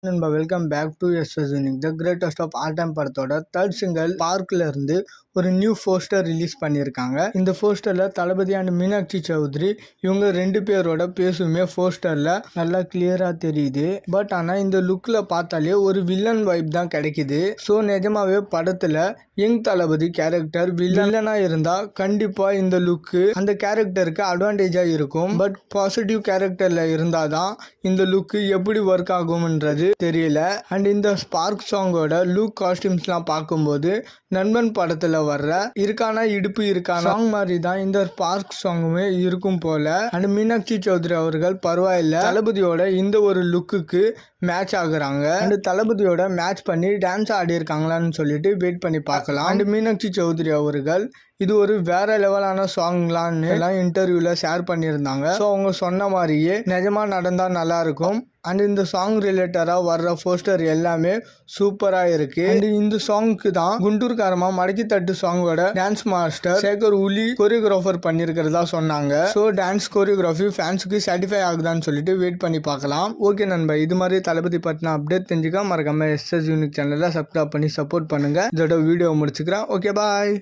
நண்பா welcome back to SS unique the greatest of all time படத்தோட third single பார்க்ல இருந்து ஒரு நியூ போஸ்டர் ரிலீஸ் பண்ணியிருக்காங்க. இந்த போஸ்டர்ல தளபதி அண்ட் மீனாட்சி சௌத்ரி இவங்க ரெண்டு பேரோட பேசுமே போஸ்டர்ல நல்லா கிளியரா தெரியுது. பட் ஆனா இந்த லுக்ல பார்த்தாலே ஒரு வில்லன் வைப் தான் கிடைக்குது. ஸோ நிஜமாவே படத்துல யங் தளபதி கேரக்டர் வில்லனா இருந்தா கண்டிப்பா இந்த லுக்கு அந்த கேரக்டருக்கு அட்வான்டேஜா இருக்கும். பட் பாசிட்டிவ் கேரக்டர்ல இருந்தாதான் இந்த லுக்கு எப்படி ஒர்க் ஆகும்ன்றது தெரியல. அண்ட் இந்த ஸ்பார்க் சாங்கோட லுக் காஸ்டியூம்ஸ்லாம் பார்க்கும்போது நண்பன் படத்துல வர்ற இருக்கானா இடுப்பு இருக்கான சாங் மாதிரி தான் இந்த ஸ்பார்க் சாங்குமே இருக்கும் போல. அண்ட் மீனாட்சி சௌத்ரி அவர்கள் பரவாயில்ல தளபதியோட இந்த ஒரு லுக்குக்கு மேட்ச் ஆகுறாங்க. அண்ட் தளபதியோட மேட்ச் பண்ணி டான்ஸ் ஆடி இருக்காங்களான்னு சொல்லிட்டு வெயிட் பண்ணி பார்க்கலாம். அண்ட் மீனாட்சி சௌத்ரி அவர்கள் இது ஒரு வேற லெவலான சாங்லான்னு எல்லாம் இன்டர்வியூல ஷேர் பண்ணியிருந்தாங்க. ஸோ அவங்க சொன்ன மாதிரியே நிஜமா நடந்தா நல்லா இருக்கும். அண்ட் இந்த சாங் ரிலேட்டடா வர்ற போஸ்டர் எல்லாமே சூப்பரா இருக்கு. அண்ட் இந்த சாங்க்கு தான் குண்டூர் காரமா மடக்கி தட்டு சாங்கோட டான்ஸ் மாஸ்டர் சேகர் உலி கோரியோகிராஃபர் பண்ணிருக்கிறதா சொன்னாங்க. ஸோ டான்ஸ் கோரியோகிராஃபி ஃபேன்ஸுக்கு சாட்டிஸ்ஃபை ஆகுதான்னு சொல்லிட்டு வெயிட் பண்ணி பார்க்கலாம். ஓகே நண்பா, இது மாதிரி தளபதி பத்தின அப்டேட் தெரிஞ்சுக்க மறக்காம எஸ்எஸ் யூனிக் சேனலை சப்ஸ்கிரைப் பண்ணி சப்போர்ட் பண்ணுங்க. இதோட வீடியோ முடிச்சுக்கிறேன். Okay bye.